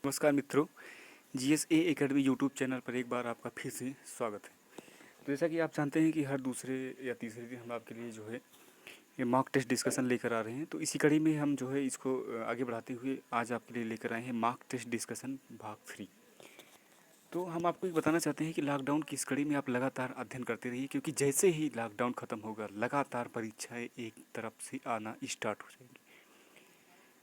नमस्कार मित्रों, GSA academy YouTube channel पर एक बार आपका फिर से स्वागत है। तो जैसा कि आप जानते हैं कि हर दूसरे या तीसरे दिन हम आपके लिए जो है ये मॉक टेस्ट डिस्कशन लेकर आ रहे हैं। तो इसी कड़ी में हम जो है इसको आगे बढ़ाते हुए आज आपके लिए लेकर आए हैं मॉक टेस्ट डिस्कशन भाग 3। तो हम आपको ये बताना चाहते हैं कि लॉकडाउन की इस कड़ी में आप लगातार अध्ययन करते रहिए, क्योंकि जैसे ही लॉकडाउन ख़त्म होगा लगातार परीक्षाएँ एक तरफ से आना स्टार्ट हो जाएंगी,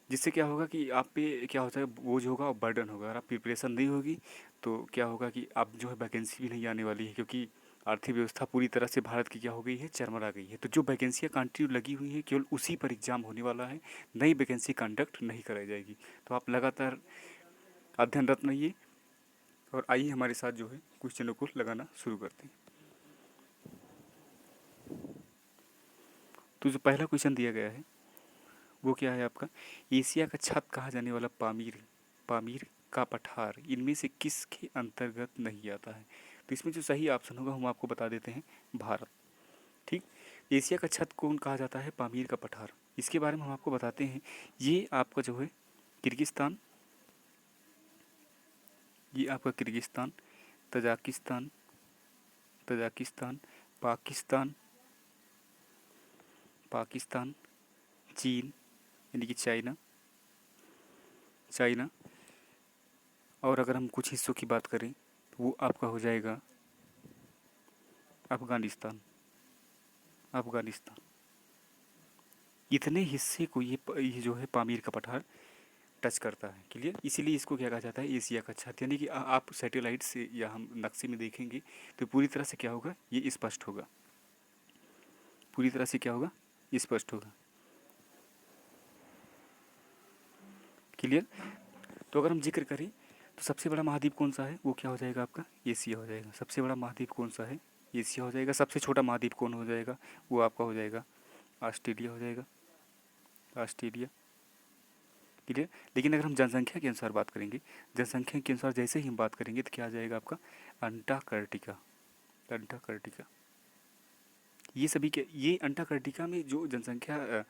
जिससे क्या होगा कि आप पे क्या होता है बोझ होगा और बर्डन होगा। अगर आप प्रिपरेशन नहीं होगी तो क्या होगा कि आप जो है वैकेंसी भी नहीं आने वाली है, क्योंकि आर्थिक व्यवस्था पूरी तरह से भारत की क्या हो गई है, चरमरा गई है। तो जो वैकेंसियाँ कंटिन्यू लगी हुई हैं केवल उसी पर एग्ज़ाम होने वाला है, नई वैकेंसी कंडक्ट नहीं कराई जाएगी। तो आप लगातार अध्ययनरत रहिए और आइए हमारे साथ जो है क्वेश्चनों को लगाना शुरू करते हैं। तो जो पहला क्वेश्चन दिया गया है वो क्या है आपका, एशिया का छत कहा जाने वाला पामीर पामीर का पठार इनमें से किसके अंतर्गत नहीं आता है। तो इसमें जो सही ऑप्शन होगा हम आपको बता देते हैं, भारत। ठीक, एशिया का छत कौन कहा जाता है, पामीर का पठार। इसके बारे में हम आपको बताते हैं। ये आपका जो है किर्गिस्तान, ये आपका Kyrgyzstan, Tajikistan, Tajikistan, Pakistan, Pakistan, चीन यानी कि चाइना, चाइना, और अगर हम कुछ हिस्सों की बात करें तो वो आपका हो जाएगा अफ़गानिस्तान, अफ़गानिस्तान। इतने हिस्से को ये जो है पामीर का पठार टच करता है। क्लियर, इसीलिए इसको क्या कहा जाता है, एशिया का छत। यानी कि आप सैटेलाइट से या हम नक्शे में देखेंगे तो पूरी तरह से क्या होगा, ये स्पष्ट होगा, पूरी तरह से क्या होगा, स्पष्ट होगा। क्लियर। तो अगर हम जिक्र करें तो सबसे बड़ा महाद्वीप कौन सा है, वो क्या हो जाएगा आपका, एशिया हो जाएगा। सबसे बड़ा महाद्वीप कौन सा है, एशिया हो जाएगा। सबसे छोटा महाद्वीप कौन हो जाएगा, वो आपका हो जाएगा ऑस्ट्रेलिया हो जाएगा, ऑस्ट्रेलिया। क्लियर। लेकिन अगर हम जनसंख्या के अनुसार बात करेंगे, जनसंख्या के अनुसार जैसे ही हम बात करेंगे तो क्या आ जाएगा आपका, अंटार्कटिका, अंटार्कटिका। ये सभी के ये अंटार्कटिका में जो जनसंख्या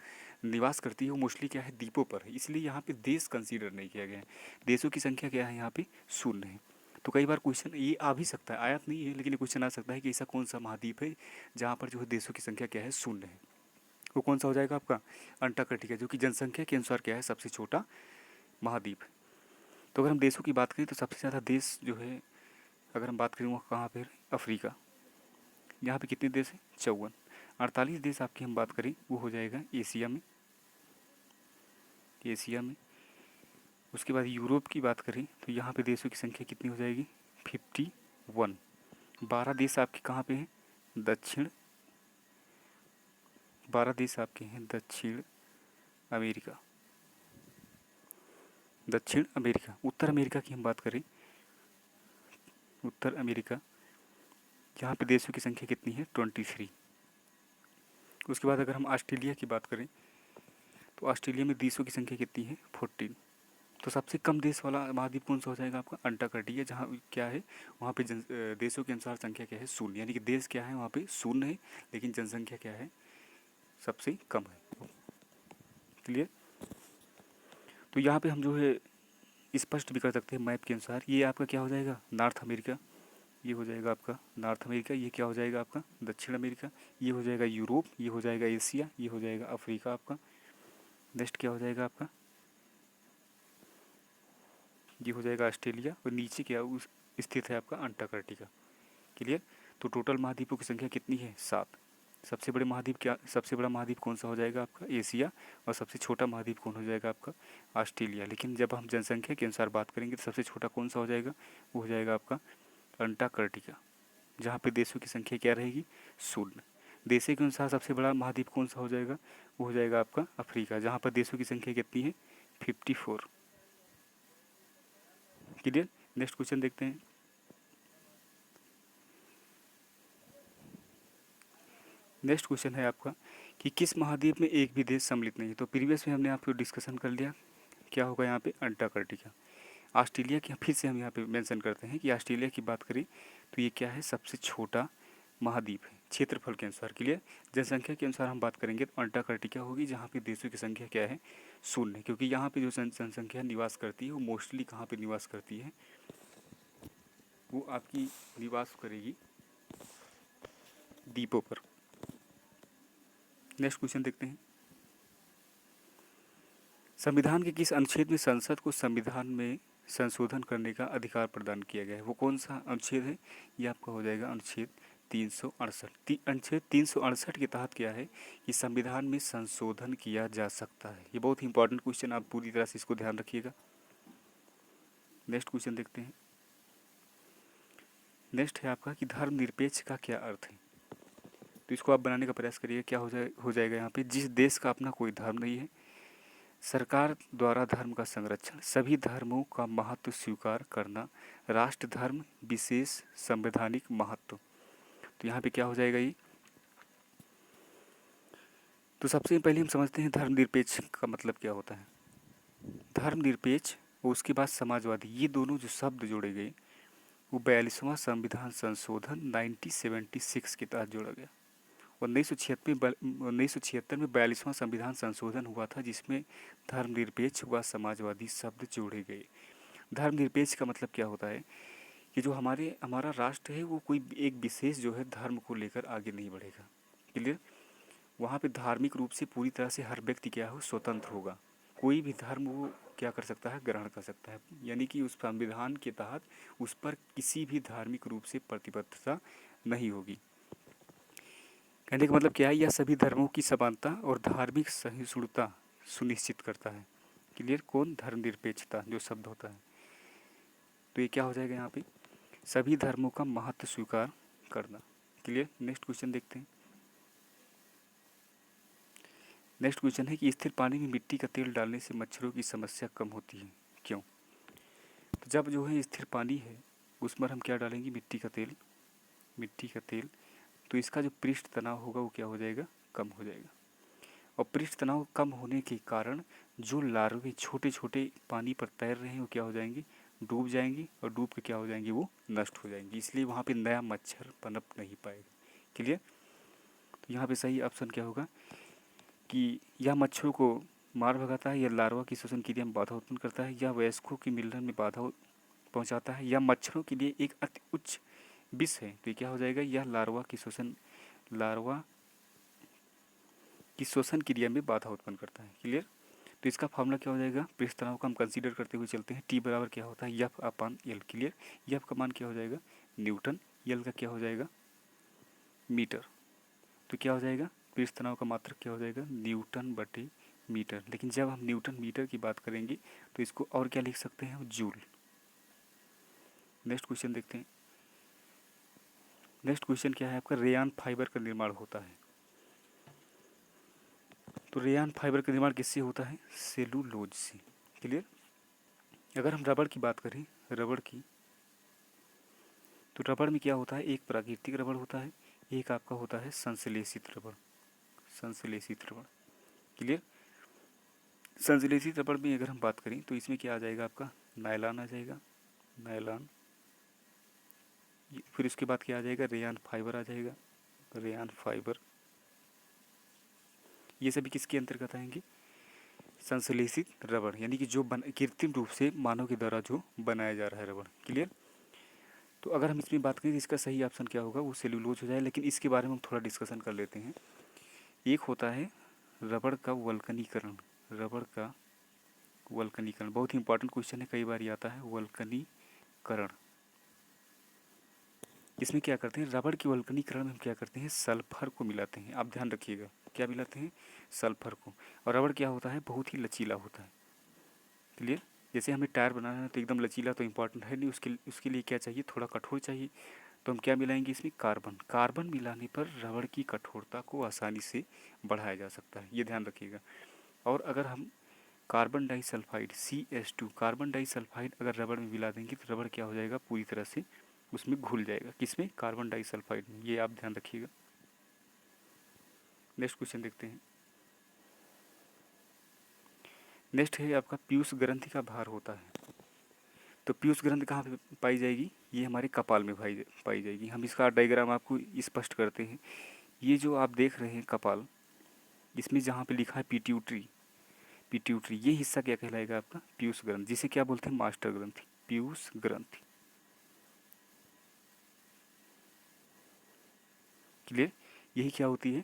निवास करती है वो मोस्टली क्या है, द्वीपों पर है। इसलिए यहाँ पे देश कंसीडर नहीं किया गया है। देशों की संख्या क्या है यहाँ पे, शून्य है। तो कई बार क्वेश्चन ये आ भी सकता है, आयात नहीं है लेकिन ये क्वेश्चन आ सकता है कि ऐसा कौन सा महाद्वीप है जहाँ पर जो है देशों की संख्या क्या है, शून्य है। वो कौन सा हो जाएगा आपका, अंटार्कटिका, जो कि जनसंख्या के अनुसार क्या है, सबसे छोटा महाद्वीप है। तो अगर हम देशों की बात करें तो सबसे ज़्यादा देश जो है अगर हम बात करें वो कहाँ पर, अफ्रीका। यहाँ पे कितने देश हैं, 54। 48 देश आपकी हम बात करें वो हो जाएगा एशिया में, एशिया में। उसके बाद यूरोप की बात करें तो यहाँ पे देशों की संख्या कितनी हो जाएगी, 51। 12 देश आपके कहाँ पे हैं, दक्षिण, 12 देश आपके हैं दक्षिण अमेरिका, दक्षिण अमेरिका। उत्तर अमेरिका की हम बात करें, उत्तर अमेरिका, यहाँ पे देशों की संख्या कितनी है, 23। उसके बाद अगर हम ऑस्ट्रेलिया की बात करें तो ऑस्ट्रेलिया में देशों की संख्या कितनी है, 14। तो सबसे कम देश वाला महाद्वीप कौन सा हो जाएगा आपका, अंटार्कटिका, जहाँ क्या है वहाँ पे देशों के अनुसार संख्या क्या है, शून्य। यानी कि देश क्या है वहाँ पे शून्य है, लेकिन जनसंख्या क्या है, सबसे कम है। क्लियर। तो यहाँ पे हम जो है स्पष्ट भी कर सकते हैं मैप के अनुसार। ये आपका क्या हो जाएगा, नॉर्थ अमेरिका, ये हो जाएगा आपका नॉर्थ अमेरिका। ये क्या हो जाएगा आपका, दक्षिण अमेरिका। ये हो जाएगा यूरोप, ये हो जाएगा एशिया, ये हो जाएगा अफ्रीका आपका। नेक्स्ट क्या हो जाएगा आपका, ये हो जाएगा ऑस्ट्रेलिया, और नीचे क्या उस स्थित है आपका अंटार्कटिका। क्लियर। तो टोटल महाद्वीपों की संख्या कितनी है, 7। सबसे बड़े महाद्वीप क्या, सबसे बड़ा महाद्वीप कौन सा हो जाएगा आपका, एशिया, और सबसे छोटा महाद्वीप कौन हो जाएगा आपका, ऑस्ट्रेलिया। लेकिन जब हम जनसंख्या के अनुसार बात करेंगे तो सबसे छोटा कौन सा हो जाएगा, वो हो जाएगा आपका अंटार्कटिका, जहाँ पे देशों की संख्या क्या रहेगी, शून्य। देशों के अनुसार सबसे बड़ा महाद्वीप कौन सा हो जाएगा, वो हो जाएगा आपका अफ्रीका, जहाँ पर देशों की संख्या कितनी है, 54। क्लियर। नेक्स्ट क्वेश्चन देखते हैं। नेक्स्ट क्वेश्चन है आपका कि किस महाद्वीप में एक भी देश सम्मिलित नहीं है। तो प्रीवियस में हमने आपको डिस्कशन कर लिया, क्या होगा यहाँ पे, अंटार्कटिका। ऑस्ट्रेलिया की फिर से हम यहाँ पे मेंशन करते हैं कि ऑस्ट्रेलिया की बात करें तो ये क्या है, सबसे छोटा महाद्वीप है, क्षेत्रफल के अनुसार। क्लियर। जनसंख्या के अनुसार हम बात करेंगे तो अंटार्कटिका होगी, जहाँ पे देशों की संख्या क्या है, 0, क्योंकि यहाँ पे जो जनसंख्या निवास करती है वो मोस्टली कहाँ पे निवास करती है, वो आपकी निवास करेगी द्वीपों पर। नेक्स्ट क्वेश्चन देखते हैं। संविधान के किस अनुच्छेद में संसद को संविधान में संशोधन करने का अधिकार प्रदान किया गया है? वो कौन सा अनुच्छेद है? ये आपका हो जाएगा अनुच्छेद 368। अनुच्छेद 368 के तहत क्या है कि संविधान में संशोधन किया जा सकता है। ये बहुत ही इंपॉर्टेंट क्वेश्चन, आप पूरी तरह से इसको ध्यान रखिएगा। नेक्स्ट क्वेश्चन देखते हैं। नेक्स्ट है आपका कि धर्मनिरपेक्ष का क्या अर्थ है? तो इसको आप बनाने का प्रयास करिए। क्या हो जाएगा यहाँ पे, जिस देश का अपना कोई धर्म नहीं है, सरकार द्वारा धर्म का संरक्षण, सभी धर्मों का महत्व स्वीकार करना, राष्ट्र धर्म विशेष संवैधानिक महत्व। तो यहाँ पे क्या हो जाएगा ये? तो सबसे पहले हम समझते हैं धर्मनिरपेक्ष का मतलब क्या होता है। धर्मनिरपेक्ष और उसके बाद समाजवादी, ये दोनों जो शब्द जोड़े गए वो 42वां संविधान संशोधन 1976 के तहत जोड़ा गया। 1976 में 42वां संविधान संशोधन हुआ था, जिसमें धर्मनिरपेक्ष व समाजवादी शब्द जोड़े गए। धर्मनिरपेक्ष का मतलब क्या होता है कि जो हमारा राष्ट्र है वो कोई एक विशेष जो है धर्म को लेकर आगे नहीं बढ़ेगा। क्लियर। वहाँ पे धार्मिक रूप से पूरी तरह से हर व्यक्ति क्या हो, स्वतंत्र होगा। कोई भी धर्म वो क्या कर सकता है, ग्रहण कर सकता है, यानी कि उस संविधान के तहत उस पर किसी भी धार्मिक रूप से प्रतिबद्धता नहीं होगी। कहने का मतलब क्या है, यह सभी धर्मों की समानता और धार्मिक सहिष्णुता सुनिश्चित करता है। क्लियर। कौन? धर्मनिरपेक्षता जो शब्द होता है। तो ये क्या हो जाएगा यहाँ पे, सभी धर्मों का महत्व स्वीकार करना। क्लियर। नेक्स्ट क्वेश्चन देखते हैं। नेक्स्ट क्वेश्चन है कि स्थिर पानी में मिट्टी का तेल डालने से मच्छरों की समस्या कम होती है, क्यों? तो जब जो है स्थिर पानी है उस पर हम क्या डालेंगे, मिट्टी का तेल। मिट्टी का तेल, तो इसका जो पृष्ठ तनाव होगा वो क्या हो जाएगा, कम हो जाएगा। और पृष्ठ तनाव कम होने के कारण जो लार्वे छोटे छोटे पानी पर तैर रहे हैं वो क्या हो जाएंगे, डूब जाएंगी, और डूब के क्या हो जाएंगे, वो नष्ट हो जाएंगी। इसलिए वहाँ पे नया मच्छर पनप नहीं पाएगा। क्लियर। तो यहाँ पे सही ऑप्शन क्या होगा कि यह मच्छरों को मार भगाता है, या लार्वा की श्वसन क्रिया में बाधा उत्पन्न करता है, या वयस्कों के मिलने में बाधा पहुँचाता है, या मच्छरों के लिए एक अति उच्च विष है। तो ये क्या हो जाएगा, यह लार्वा की श्वसन क्रिया में बाधा उत्पन्न करता है। क्लियर। तो इसका फार्मूला क्या हो जाएगा, पृष्ठ तनाव को हम कंसीडर करते हुए चलते हैं। टी बराबर क्या होता है, एफ अपान एल। क्लियर। एफ का मान क्या हो जाएगा, न्यूटन। एल का क्या हो जाएगा, मीटर। तो क्या हो जाएगा, पृष्ठ तनाव का मात्रक क्या हो जाएगा, न्यूटन बटे मीटर। लेकिन जब हम न्यूटन मीटर की बात करेंगे तो इसको और क्या लिख सकते हैं, जूल। नेक्स्ट क्वेश्चन देखते हैं। नेक्स्ट क्वेश्चन क्या है आपका, रेयान फाइबर का निर्माण होता है। तो रेयान फाइबर का निर्माण किससे होता है, सेलुलोज से। क्लियर। अगर हम रबड़ की बात करें, रबड़ की, तो रबड़ में क्या होता है, एक प्राकृतिक रबड़ होता है, एक आपका होता है संश्लेषित रबड़। संश्लेषित रबड़। क्लियर। संश्लेषित रबड़ में अगर हम बात करें तो इसमें क्या आ जाएगा आपका, नायलॉन आ जाएगा, नायलॉन। फिर उसके बाद क्या आ जाएगा, रेयान फाइबर आ जाएगा, रेयान फाइबर। ये सभी किसके अंतर्गत आएंगे, संश्लेषित रबड़, यानी कि जो कृत्रिम रूप से मानव के द्वारा जो बनाया जा रहा है रबड़। क्लियर। तो अगर हम इसमें बात करें तो इसका सही ऑप्शन क्या होगा, वो सेलुलोज हो जाए। लेकिन इसके बारे में हम थोड़ा डिस्कशन कर लेते हैं। एक होता है रबड़ का वल्कनीकरण। रबड़ का वल्कनीकरण बहुत ही इंपॉर्टेंट क्वेश्चन है, कई बार ये आता है, वल्कनीकरण। इसमें क्या करते हैं, रबड़ की वल्कनीकरण में हम क्या करते हैं, सल्फर को मिलाते हैं। आप ध्यान रखिएगा, क्या मिलाते हैं, सल्फर को। और रबड़ क्या होता है, बहुत ही लचीला होता है। क्लियर। जैसे हमें टायर बनाना है तो एकदम लचीला तो इम्पॉर्टेंट है नहीं, उसके लिए क्या चाहिए, थोड़ा कठोर चाहिए। तो हम क्या मिलाएंगे इसमें, कार्बन। कार्बन मिलाने पर रबड़ की कठोरता को आसानी से बढ़ाया जा सकता है, ये ध्यान रखिएगा। और अगर हम carbon disulphide CH2, carbon disulphide अगर रबड़ में मिला देंगे तो रबड़ क्या हो जाएगा, पूरी तरह से उसमें घुल जाएगा। किसमें, कार्बन डाइसल्फाइड में। ये आप ध्यान रखिएगा। नेक्स्ट क्वेश्चन देखते हैं। नेक्स्ट है आपका, पीयूष ग्रंथि का भार होता है। तो पीयूष ग्रंथि कहाँ पे पाई जाएगी? ये हमारे कपाल में पाई जाएगी। हम इसका डायग्राम आपको स्पष्ट करते हैं। ये जो आप देख रहे हैं कपाल, इसमें जहाँ पे लिखा है पिट्यूटरी, पिट्यूटरी ये हिस्सा क्या कहलाएगा आपका? पीयूष ग्रंथि, जिसे क्या बोलते हैं? मास्टर ग्रंथि, पीयूष ग्रंथि। क्लियर? यही क्या होती है?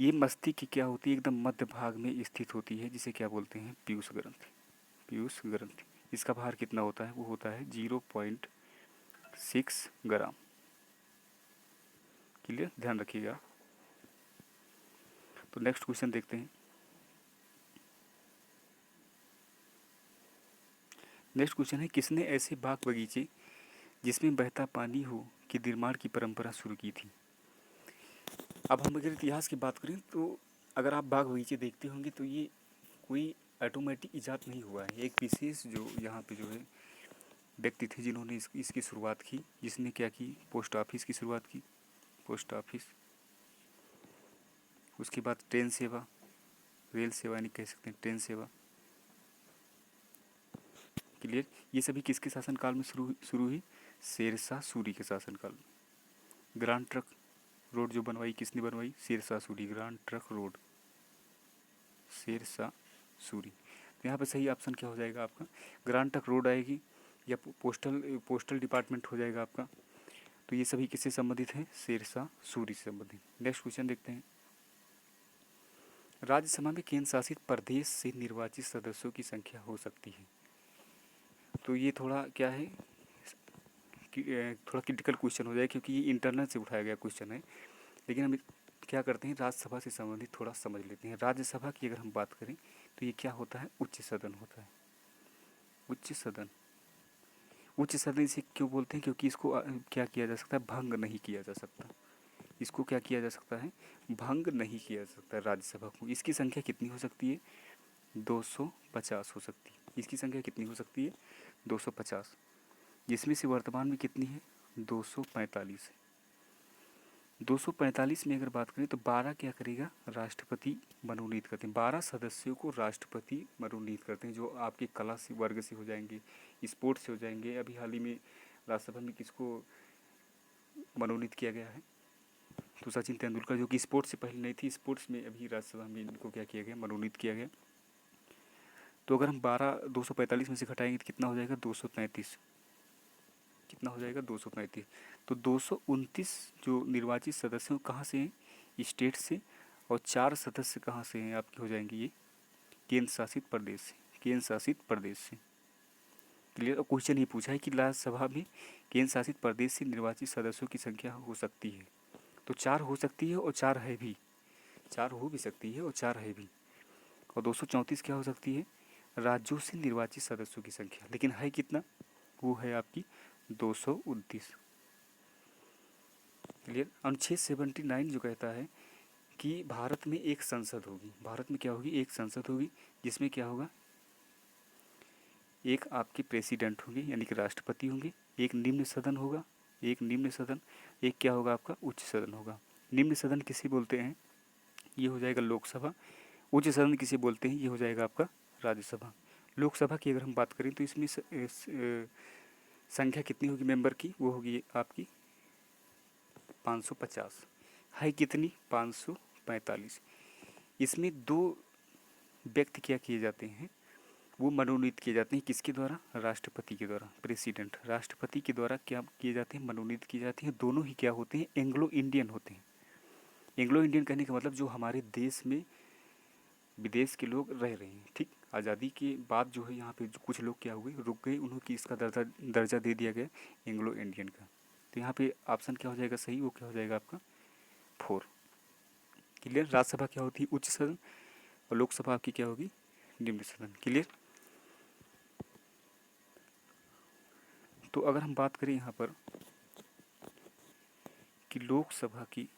ये मस्तिष्क की क्या होती है? एकदम मध्य भाग में स्थित होती है, जिसे क्या बोलते हैं? पीयूष ग्रंथि, पीयूष ग्रंथि। इसका भार कितना होता है? वो होता है 0.6 ग्राम। क्लियर? ध्यान रखिएगा। तो नेक्स्ट क्वेश्चन देखते हैं। नेक्स्ट क्वेश्चन है, किसने ऐसे बाग बगीचे जिसमें बहता पानी हो के निर्माण की परंपरा शुरू की थी? अब हम अगर इतिहास की बात करें तो अगर आप बाग बगीचे देखते होंगे तो ये कोई ऑटोमेटिक इजाद नहीं हुआ है। एक विशेष जो यहाँ पे जो है व्यक्ति थे जिन्होंने इसकी शुरुआत की, जिसने क्या की? पोस्ट ऑफिस की शुरुआत की, पोस्ट ऑफिस। उसके बाद ट्रेन सेवा, रेल सेवा नहीं कह सकते, ट्रेन सेवा। क्लियर? ये सभी किसके शासनकाल में शुरू हुई? शेरशाह सूरी के शासनकाल में। ग्रांड ट्रक रोड जो बनवाई, किसने बनवाई? Shershah Suri. Grand trunk road, Shershah Suri. तो यहाँ पे सही ऑप्शन क्या हो जाएगा आपका? ग्रांड ट्रक रोड आएगी, या पोस्टल डिपार्टमेंट हो जाएगा आपका। तो ये सभी किससे संबंधित हैं? शेरशाह सूरी से संबंधित। नेक्स्ट क्वेश्चन देखते हैं। राज्यसभा में केंद्र शासित प्रदेश से निर्वाचित सदस्यों की संख्या हो सकती है। तो ये थोड़ा क्या है थोड़ा क्रिटिकल क्वेश्चन हो जाए, क्योंकि ये इंटरनल से उठाया गया क्वेश्चन है। लेकिन हम क्या करते हैं, राज्यसभा से संबंधित थोड़ा समझ लेते हैं। राज्यसभा की अगर हम बात करें तो ये क्या होता है? उच्च सदन होता है, उच्च सदन। उच्च सदन इसे क्यों बोलते हैं? क्योंकि इसको क्या किया जा सकता है? भंग नहीं किया जा सकता। इसको क्या किया जा सकता है? भंग नहीं किया जा सकता राज्यसभा को। इसकी संख्या कितनी हो सकती है? 250 हो सकती है। इसकी संख्या कितनी हो सकती है? 250, जिसमें से वर्तमान में कितनी है? 245 है। 245 में अगर बात करें तो 12 क्या करेगा? राष्ट्रपति मनोनीत करते हैं। 12 सदस्यों को राष्ट्रपति मनोनीत करते हैं, जो आपके कला से वर्ग से हो जाएंगे, स्पोर्ट्स से हो जाएंगे। अभी हाल ही में राज्यसभा में किसको मनोनीत किया गया है? तो सचिन तेंदुलकर, जो कि स्पोर्ट्स से पहले नहीं थी, स्पोर्ट्स में अभी राज्यसभा में इनको क्या किया गया? मनोनीत किया गया। तो अगर हम 245 में से घटाएंगे तो कितना हो जाएगा? 233। कितना हो जाएगा? 235। तो 229 जो निर्वाचित सदस्य हैं कहाँ से हैं? स्टेट से। और 4 सदस्य कहाँ से हैं आपके? हो जाएंगे ये केंद्र शासित प्रदेश से, केंद्र शासित प्रदेश से। क्लियर? और क्वेश्चन ये पूछा है कि राज्यसभा में केंद्र शासित प्रदेश से निर्वाचित सदस्यों की संख्या हो सकती है। तो 4 हो सकती है और 4 है भी, 4 हो भी सकती है और 4 है भी। और 234 क्या हो सकती है? राज्यों से निर्वाचित सदस्यों की संख्या। लेकिन है कितना? वो है आपकी 229। क्लियर? अनुच्छेद 79 जो कहता है कि भारत में एक संसद होगी। भारत में क्या होगी? एक संसद होगी, जिसमें क्या होगा? एक आपके प्रेसिडेंट होंगे, यानी कि राष्ट्रपति होंगे। एक निम्न सदन होगा, एक निम्न सदन। एक क्या होगा आपका? उच्च सदन होगा। निम्न सदन किसे बोलते हैं? ये हो जाएगा लोकसभा। उच्च सदन किसे बोलते हैं? ये हो जाएगा आपका राज्यसभा। लोकसभा की अगर हम बात करें तो इसमें संख्या कितनी होगी मेंबर की? वो होगी आपकी 550। है कितनी? 545। इसमें 2 व्यक्ति क्या किए जाते हैं? वो मनोनीत किए जाते हैं। किसके द्वारा? राष्ट्रपति के द्वारा। प्रेसिडेंट राष्ट्रपति के द्वारा क्या किए जाते हैं? मनोनीत किए जाते हैं। दोनों ही क्या होते हैं? एंग्लो इंडियन होते हैं। एंग्लो इंडियन कहने का मतलब जो हमारे देश में विदेश के लोग रह रहे हैं। ठीक, आज़ादी के बाद जो है यहाँ पे जो कुछ लोग क्या हुए, रुक गए, उन्हों की इसका दर्जा दे दिया गया एंग्लो इंडियन का। तो यहाँ पे ऑप्शन क्या हो जाएगा सही? वो क्या हो जाएगा आपका 4। क्लियर? राज्यसभा क्या होती है? उच्च सदन। और लोकसभा आपकी क्या होगी? निम्न सदन। क्लियर? तो अगर हम बात करें यहाँ पर कि लोकसभा की,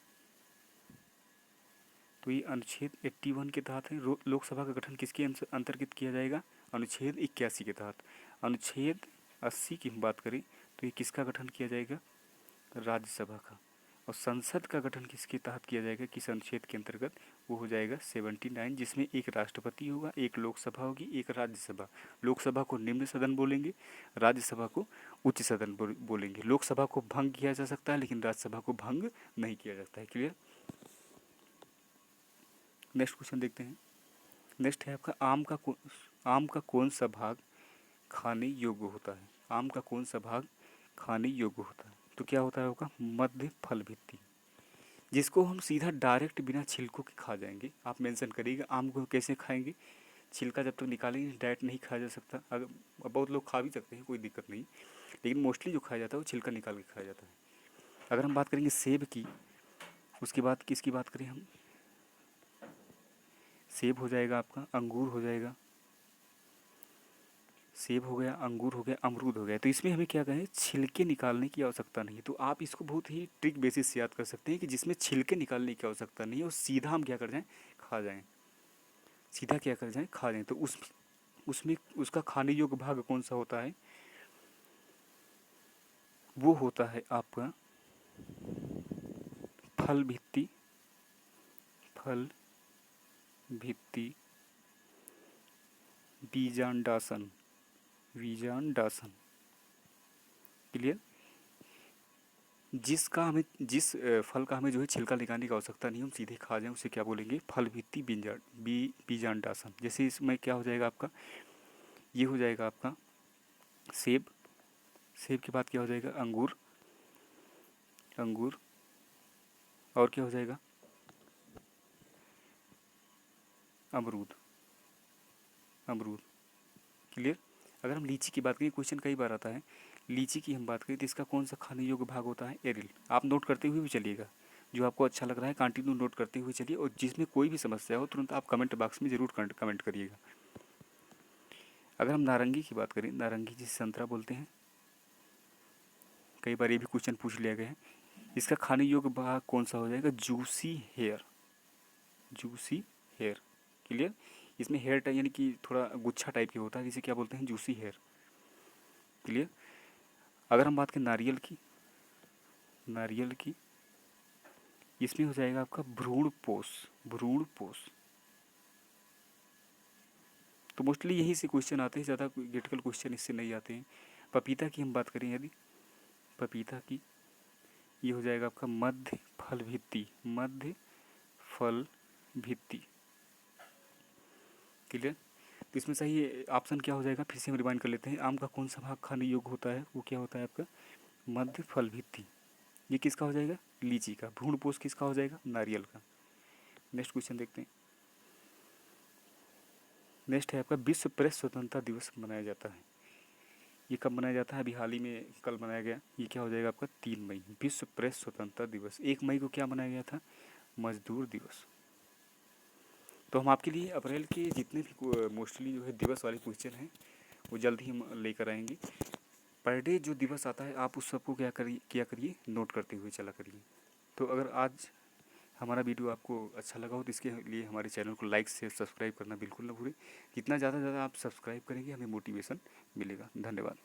तो ये अनुच्छेद 81 के तहत है। लोकसभा का गठन किसके अंतर्गत किया जाएगा? अनुच्छेद 81 के तहत। अनुच्छेद 80 की हम बात करें तो ये किसका गठन किया जाएगा? राज्यसभा का। और संसद का गठन किसके तहत किया जाएगा, किस अनुच्छेद के अंतर्गत, वो हो जाएगा 79, जिसमें एक राष्ट्रपति होगा, एक लोकसभा होगी, एक राज्यसभा। लोकसभा को निम्न सदन बोलेंगे, राज्यसभा को उच्च सदन बोलेंगे। लोकसभा को भंग किया जा सकता है लेकिन राज्यसभा को भंग नहीं किया जाता है। क्लियर। नेक्स्ट क्वेश्चन देखते हैं। नेक्स्ट है आपका आम का कौन सा भाग खाने योग्य होता है। आम का कौन सा भाग खाने योग्य होता है, तो क्या होता है आपका मध्य फल भित्ति, जिसको हम सीधा डायरेक्ट बिना छिलकों के खा जाएंगे। आप मेंशन करिएगा आम को कैसे खाएंगे, छिलका जब तक निकालेंगे डायरेक्ट नहीं खाया जा सकता। अगर बहुत लोग खा भी सकते हैं, कोई दिक्कत नहीं, लेकिन मोस्टली जो खाया जाता है वो छिलका निकाल के खाया जाता है। अगर हम बात करेंगे सेब की, उसके बाद किसकी बात करें हम, सेब हो जाएगा आपका, अंगूर हो जाएगा, सेब हो गया, अंगूर हो गया, अमरूद हो गया। तो इसमें हमें क्या कहें, छिलके निकालने की आवश्यकता नहीं है। तो आप इसको बहुत ही ट्रिक बेसिस से याद कर सकते हैं कि जिसमें छिलके निकालने की आवश्यकता नहीं है और सीधा हम क्या कर जाएं, खा जाएं, सीधा क्या कर जाएं, खा जाएं। तो उसमें उसका खाने योग्य भाग कौन सा होता है, वो होता है आपका फल भित्ति, फल भित्ति बीजांडासन, बीजांडासन। क्लियर। जिस फल का हमें जो है छिलका निकालने की आवश्यकता नहीं, हम सीधे खा जाएं, उसे क्या बोलेंगे, फल भित्ति बीजांडासन। जैसे इसमें क्या हो जाएगा आपका, ये हो जाएगा आपका सेब, सेब के बाद क्या हो जाएगा, अंगूर, अंगूर, और क्या हो जाएगा, अमरूद, अमरूद। क्लियर। अगर हम लीची की बात करें, क्वेश्चन कई बार आता है, लीची की हम बात करें तो इसका कौन सा खाने योग्य भाग होता है, एरिल। आप नोट करते हुए भी चलिएगा, जो आपको अच्छा लग रहा है कंटिन्यू नोट करते हुए चलिए, और जिसमें कोई भी समस्या हो तुरंत आप कमेंट बॉक्स में ज़रूर कमेंट करिएगा। अगर हम नारंगी की बात करें, नारंगी जिसे संतरा बोलते हैं, कई बार ये भी क्वेश्चन पूछ लिया गया है, इसका खाने योग्य भाग कौन सा हो जाएगा, juicy hair, juicy hair. Clear. इसमें हेयर टाइप यानी कि थोड़ा गुच्छा टाइप की होता है, जिसे क्या बोलते हैं, जूसी हेयर। क्लियर। अगर हम बात करें नारियल की, नारियल की, इसमें हो जाएगा आपका भ्रूणपोष, भ्रूणपोष। तो मोस्टली यही से क्वेश्चन आते हैं, ज़्यादा क्रिटिकल क्वेश्चन इससे नहीं आते हैं। पपीता की हम बात करें यदि, पपीता की, ये हो जाएगा आपका मध्य फल भित्ति, मध्य फल भित्ति। क्लियर। तो इसमें सही ऑप्शन क्या हो जाएगा, फिर से हम रिमाइंड कर लेते हैं, आम का कौन सा भाग खाने योग्य होता है, वो क्या होता है आपका मध्य फल भित्ति। ये किसका हो जाएगा, लीची का। भ्रूणपोष किसका हो जाएगा, नारियल का। नेक्स्ट क्वेश्चन देखते हैं। नेक्स्ट है आपका विश्व प्रेस स्वतंत्रता दिवस मनाया जाता है, ये कब मनाया जाता है, अभी हाल ही में कल मनाया गया। ये क्या हो जाएगा आपका 3 मई, विश्व प्रेस स्वतंत्रता दिवस। 1 मई को क्या मनाया गया था, मजदूर दिवस। तो हम आपके लिए अप्रैल के जितने भी मोस्टली जो है दिवस वाले क्वेश्चन हैं वो जल्द ही हम लेकर आएंगे। पर डे जो दिवस आता है आप उस सबको किया करिए, नोट करते हुए चला करिए। तो अगर आज हमारा वीडियो आपको अच्छा लगा हो तो इसके लिए हमारे चैनल को लाइक से सब्सक्राइब करना बिल्कुल ना भूलें। जितना ज़्यादा आप सब्सक्राइब करेंगे हमें मोटिवेशन मिलेगा। धन्यवाद।